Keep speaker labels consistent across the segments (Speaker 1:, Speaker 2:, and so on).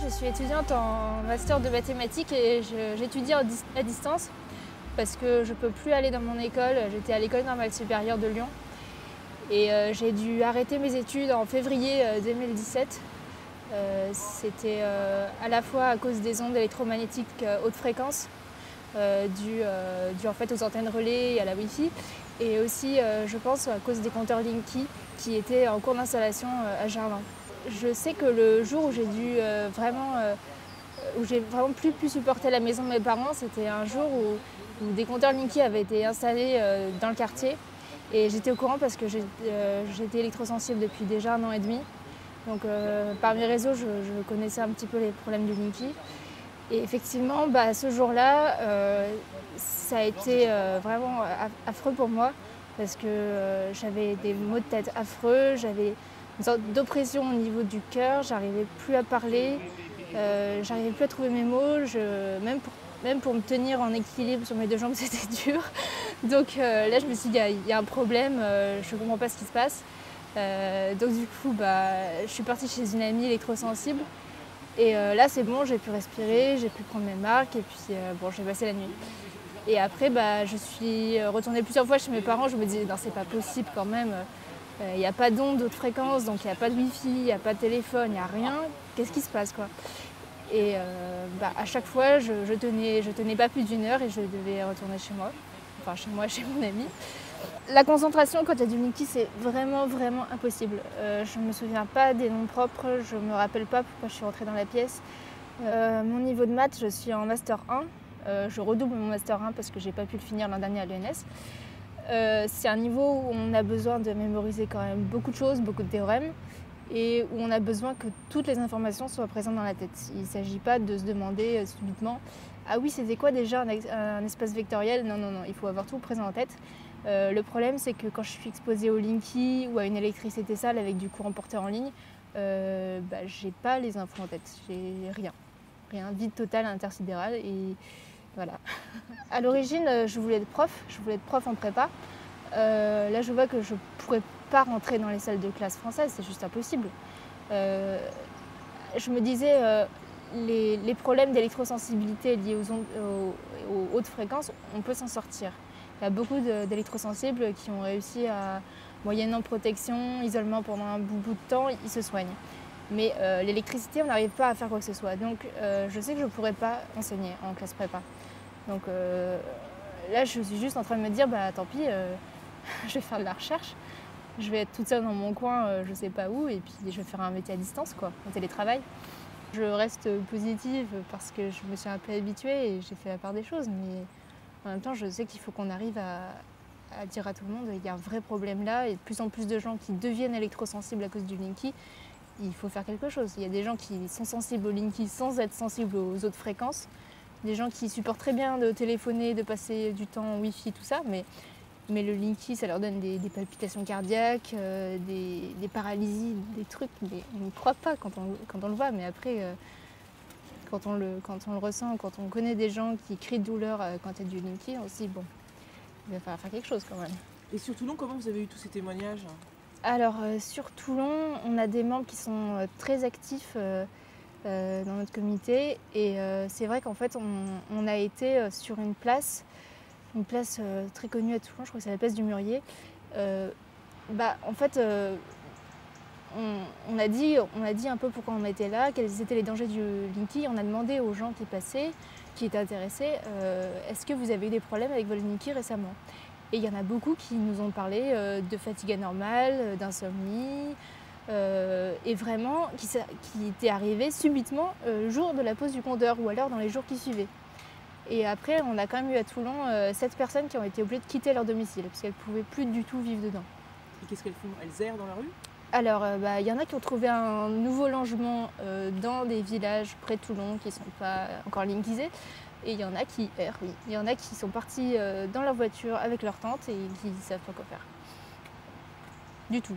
Speaker 1: je suis étudiante en master de mathématiques et j'étudie à distance parce que je ne peux plus aller dans mon école. J'étais à l'école normale supérieure de Lyon et j'ai dû arrêter mes études en février 2017. C'était à la fois à cause des ondes électromagnétiques haute fréquence dues en fait aux antennes relais et à la Wi-Fi, et aussi je pense à cause des compteurs Linky qui étaient en cours d'installation à Gerland. Je sais que le jour où j'ai vraiment plus pu supporter la maison de mes parents, c'était un jour où des compteurs Linky avaient été installés dans le quartier, et j'étais au courant parce que j'étais électrosensible depuis déjà 1 an et demi. Donc par mes réseaux, je connaissais un petit peu les problèmes du Linky. Et effectivement, ce jour-là, ça a été vraiment affreux pour moi parce que j'avais des maux de tête affreux, j'avais une sorte d'oppression au niveau du cœur, j'arrivais plus à parler, j'arrivais plus à trouver mes mots, même pour me tenir en équilibre sur mes 2 jambes, c'était dur. Donc là, je me suis dit, il y a un problème, je ne comprends pas ce qui se passe. Donc du coup, je suis partie chez une amie électrosensible. Et là, c'est bon, j'ai pu respirer, j'ai pu prendre mes marques et puis j'ai passé la nuit. Et après, je suis retournée plusieurs fois chez mes parents. Je me disais, non, c'est pas possible quand même. Il n'y a pas d'onde haute fréquence, donc il n'y a pas de Wi-Fi, il n'y a pas de téléphone, il n'y a rien. Qu'est-ce qui se passe, quoi? Et à chaque fois, je tenais pas plus d'1 heure et je devais retourner chez moi. Enfin, chez moi, chez mon ami. La concentration quand il y a du Linky, c'est vraiment impossible. Je ne me souviens pas des noms propres, je ne me rappelle pas pourquoi je suis rentrée dans la pièce. Mon niveau de maths, je suis en master 1. Je redouble mon master 1 parce que j'ai pas pu le finir l'an dernier à l'ENS. C'est un niveau où on a besoin de mémoriser quand même beaucoup de choses, beaucoup de théorèmes, et où on a besoin que toutes les informations soient présentes dans la tête. Il ne s'agit pas de se demander subitement « Ah oui, c'était quoi déjà un espace vectoriel ?» Non, il faut avoir tout présent en tête. Le problème, c'est que quand je suis exposée au Linky ou à une électricité sale avec du courant porté en ligne, j'ai pas les infos en tête, j'ai rien, vide total intersidéral, et voilà. À l'origine, je voulais être prof en prépa. Là, je vois que je pourrais pas rentrer dans les salles de classe françaises, c'est juste impossible. Je me disais, les problèmes d'électrosensibilité liés aux hautes fréquences, on peut s'en sortir. Il y a beaucoup d'électrosensibles qui ont réussi à, moyennant protection, isolement pendant un bout de temps, ils se soignent. Mais l'électricité, on n'arrive pas à faire quoi que ce soit. Donc je sais que je ne pourrais pas enseigner en classe prépa. Donc là, je suis juste en train de me dire, tant pis, je vais faire de la recherche. Je vais être toute seule dans mon coin, je ne sais pas où, et puis je vais faire un métier à distance, quoi, en télétravail. Je reste positive parce que je me suis un peu habituée et j'ai fait la part des choses. Mais en même temps, je sais qu'il faut qu'on arrive à dire à tout le monde qu'il y a un vrai problème là, et de plus en plus de gens qui deviennent électrosensibles à cause du Linky. Il faut faire quelque chose. Il y a des gens qui sont sensibles au Linky sans être sensibles aux autres fréquences. Des gens qui supportent très bien de téléphoner, de passer du temps en Wi-Fi, tout ça. Mais le Linky, ça leur donne des palpitations cardiaques, des paralysies, des trucs. Mais on ne croit pas quand on le voit. Mais après, quand on le ressent, quand on connaît des gens qui crient de douleur quand il y a du Linky, on se dit, bon, il va falloir faire quelque chose quand même.
Speaker 2: Et sur Toulon, comment vous avez eu tous ces témoignages?
Speaker 1: Alors, sur Toulon, on a des membres qui sont très actifs dans notre comité. Et c'est vrai qu'en fait, on a été sur une place très connue à Toulon, je crois que c'est la place du Mûrier. En fait, on a dit un peu pourquoi on était là, quels étaient les dangers du Linky. On a demandé aux gens qui passaient, qui étaient intéressés, est-ce que vous avez eu des problèmes avec votre Linky récemment? Et il y en a beaucoup qui nous ont parlé de fatigue anormale, d'insomnie, et vraiment qui était arrivé subitement le jour de la pose du compteur ou alors dans les jours qui suivaient. Et après, on a quand même eu à Toulon 7 personnes qui ont été obligées de quitter leur domicile parce qu'elles ne pouvaient plus du tout vivre dedans.
Speaker 2: Et qu'est-ce qu'elles font? Elles errent dans la rue?
Speaker 1: Alors, y en a qui ont trouvé un nouveau logement dans des villages près de Toulon qui ne sont pas encore linkisés. Et il y en a qui errent, oui. Il y en a qui sont partis dans leur voiture avec leur tante et qui ne savent pas quoi faire. Du tout.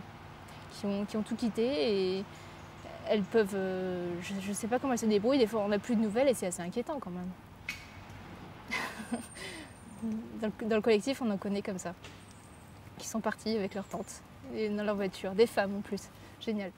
Speaker 1: Qui ont tout quitté, et elles peuvent... je ne sais pas comment elles se débrouillent. Des fois, on n'a plus de nouvelles et c'est assez inquiétant quand même. Dans le collectif, on en connaît comme ça. Qui sont partis avec leur tante et dans leur voiture. Des femmes en plus. Génial.